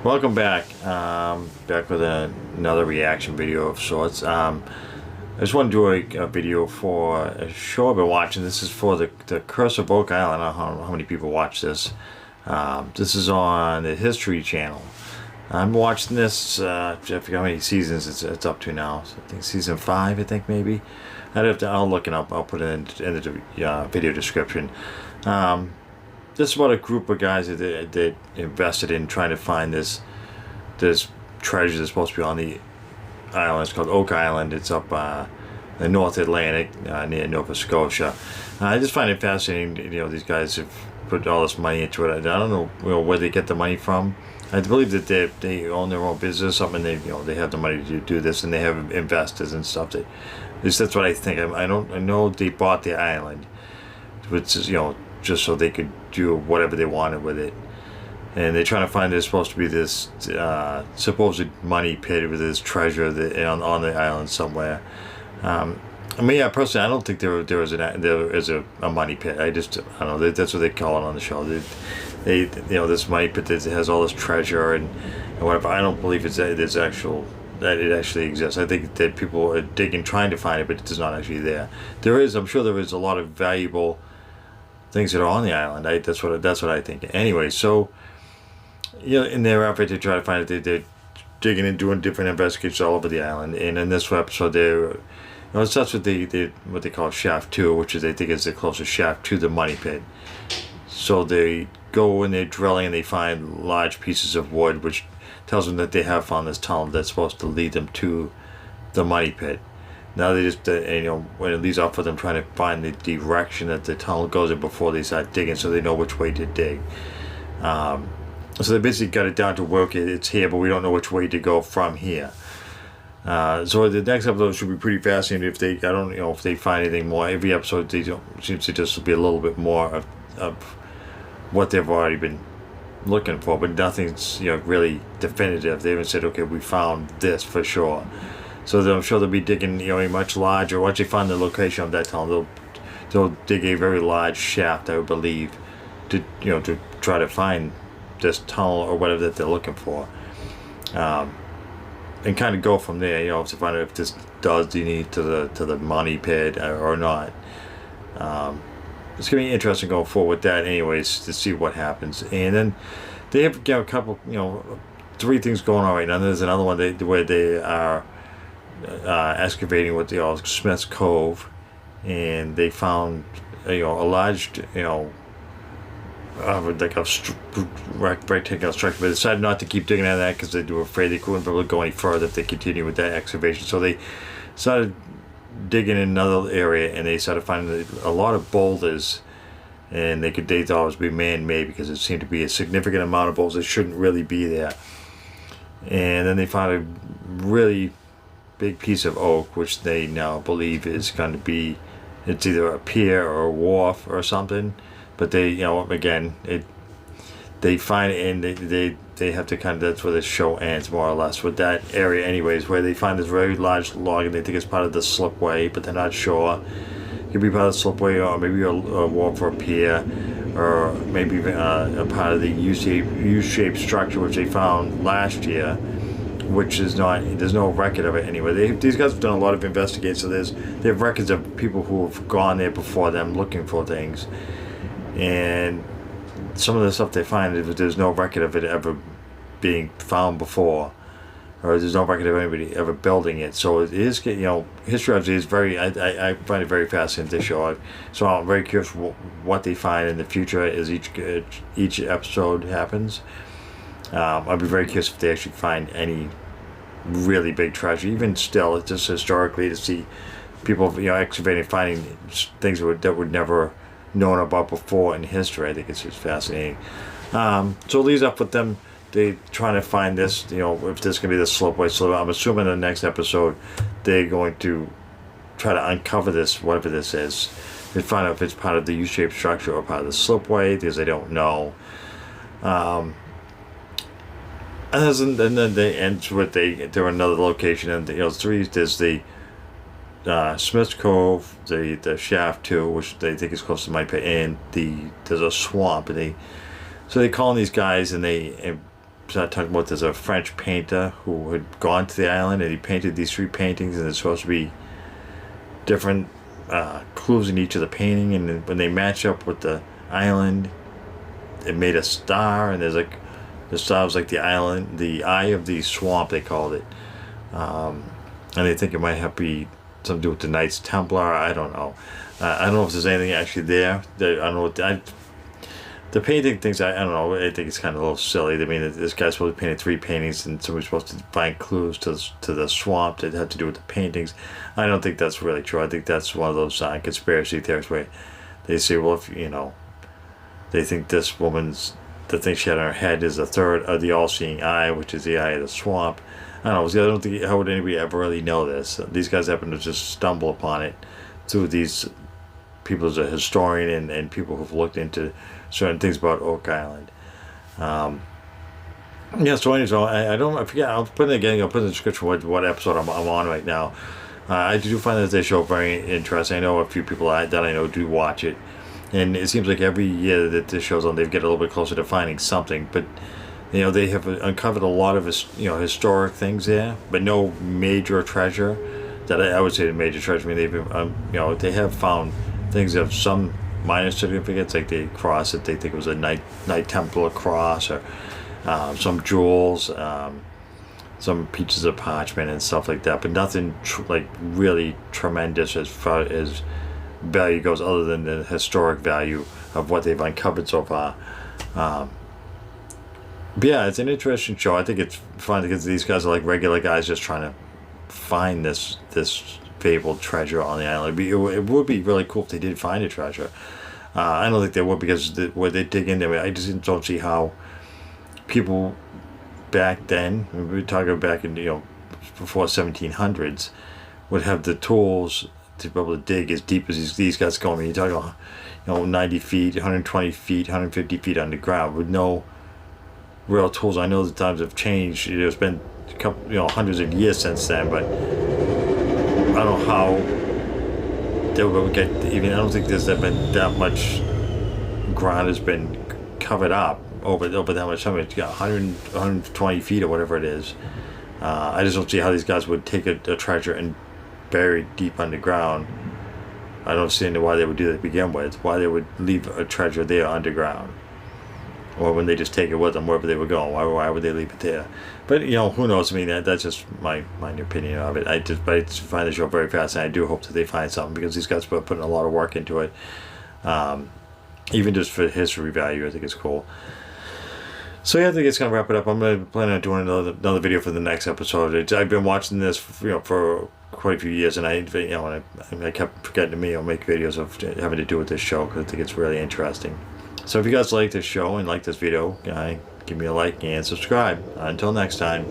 Welcome back. Back with another reaction video of sorts. I just want to do a video for a show I've been watching. This is for the Curse of Oak Island. I don't know how many people watch this. This is on the History Channel. I'm watching this. I forget how many seasons it's up to now. So I think season 5. I think maybe. I'll look it up. I'll put it in the video description. This is about a group of guys that invested in trying to find this treasure that's supposed to be on the island. It's called Oak Island. It's up the North Atlantic near Nova Scotia. I just find it fascinating. These guys have put all this money into it. I don't know, where they get the money from. I believe that they own their own business, something they have the money to do this, and they have investors and stuff. At least that's what I think. I know they bought the island, which is just so they could do whatever they wanted with it. And they're trying to find there's supposed to be this supposed money pit with this treasure on the island somewhere. Personally, I don't think there is a money pit. I don't know. That's what they call it on the show. They this money pit that has all this treasure and whatever. I don't believe that it actually exists. I think that people are digging, trying to find it, but it's not actually there. I'm sure there is a lot of valuable things that are on the island. That's what I think. Anyway, so in their effort to try to find it, they're digging and doing different investigations all over the island. And in this episode, it starts with what they call Shaft 2, which is, they think, is the closest shaft to the money pit. So they go and they're drilling and they find large pieces of wood, which tells them that they have found this tunnel that's supposed to lead them to the money pit. Now they just, when it leads off for them trying to find the direction that the tunnel goes in before they start digging, so they know which way to dig. So they basically got it down to work. It's here, but we don't know which way to go from here. So the next episode should be pretty fascinating. If they find anything more. Every episode seems to just be a little bit more of what they've already been looking for, but nothing's really definitive. They haven't said, okay, we found this for sure. So I'm sure they'll be digging, a much larger. Once they find the location of that tunnel, they'll dig a very large shaft, I would believe, to try to find this tunnel or whatever that they're looking for, and kind of go from there. To find out if this does lead to the money pit or not. It's gonna be interesting going forward with that, anyways, to see what happens. And then they have a couple, 3 things going on right now. There's another one where they are excavating what they call Smith's Cove, and they found a large like a rectangular structure, but they decided not to keep digging at that because they were afraid they couldn't be able to go any further if they continued with that excavation. So they started digging in another area, and they started finding a lot of boulders, and they thought it was be man-made because it seemed to be a significant amount of boulders that shouldn't really be there. And then they found a really big piece of oak, which they now believe is going to be, it's either a pier or a wharf or something. But they, again, they find it, and they have to that's where the show ends, more or less, with that area anyways, where they find this very large log, and they think it's part of the slipway, but they're not sure. It could be part of the slipway, or maybe a wharf or a pier, or maybe even a part of the U-shaped structure, which they found last year, which is not, there's no record of it anyway. These guys have done a lot of investigating, so they have records of people who have gone there before them looking for things. And some of the stuff they find, there's no record of it ever being found before, or there's no record of anybody ever building it. So it is, history of it is very, I find it very fascinating, this show. So I'm very curious what they find in the future as each episode happens. I'd be very curious if they actually find any really big treasure. Even still, it's just historically to see people excavating, finding things that would never known about before in history. I think it's just fascinating. So it leaves up with them. They trying to find this, if this can be the slipway. So I'm assuming in the next episode they're going to try to uncover this, whatever this is, and find out if it's part of the U-shaped structure or part of the slipway, because they don't know. And then they end with they're another location, and there's the Smith's Cove, the Shaft 2, which they think is close to my pit, and there's a swamp, and so they call in these guys, and talking about there's a French painter who had gone to the island and he painted these 3 paintings, and there's supposed to be different clues in each of the painting, and then when they match up with the island, it made a star, and there's like the star was like the island, the eye of the swamp they called it, and they think it might have to be something to do with the Knights Templar. I don't know. I don't know if there's anything actually there. I don't know what the painting things. I don't know. I think it's kind of a little silly. I mean, this guy's supposed to paint 3 paintings, and somebody's supposed to find clues to the swamp that had to do with the paintings. I don't think that's really true. I think that's one of those conspiracy theories where they say, well, if they think this woman's, the thing she had on her head is a third of the all-seeing eye, which is the eye of the swamp. I don't know. I don't think, how would anybody ever really know this? These guys happen to just stumble upon it through these people as a historian and people who've looked into certain things about Oak Island. Yeah, so anyways, I forget, I'll put it again, I'll put in the description what episode I'm on right now. I do find that this show very interesting. I know a few people that I know do watch it, and it seems like every year that this show's on, they get a little bit closer to finding something, but they have uncovered a lot of historic things there, but no major treasure. That I would say the major treasure. I mean, they've they have found things of some minor significance, like the cross that they think was a Knight Templar cross, or some jewels, some pieces of parchment and stuff like that, but nothing like really tremendous as far as value goes, other than the historic value of what they've uncovered so far. But yeah, it's an interesting show. I think it's fun because these guys are like regular guys just trying to find this fabled treasure on the island. It would be really cool if they did find a treasure. I don't think they would, because where they dig in there, I just don't see how people back then, we were talking back in before 1700s, would have the tools to be able to dig as deep as these guys go. I mean, you're talking 90 feet, 120 feet, 150 feet underground with no real tools. I know the times have changed. There's been a couple, hundreds of years since then, but I don't know how they will get even. I don't think there's been that much ground has been covered up over that much time. It's got 120 feet or whatever it is. I just don't see how these guys would take a treasure and bury it deep underground. I don't see why they would do that to begin with. Why they would leave a treasure there underground, or when they just take it with them wherever they were going. Why would they leave it there? But who knows? I mean, that's just my opinion of it. I just find the show very fascinating. I do hope that they find something, because these guys are putting a lot of work into it. Even just for history value, I think it's cool. So yeah, I think it's gonna wrap it up. I'm gonna plan on doing another video for the next episode. I've been watching this for quite a few years, and I kept forgetting to make videos of having to do with this show, because I think it's really interesting. So if you guys like this show and like this video, give me a like and subscribe. Until next time.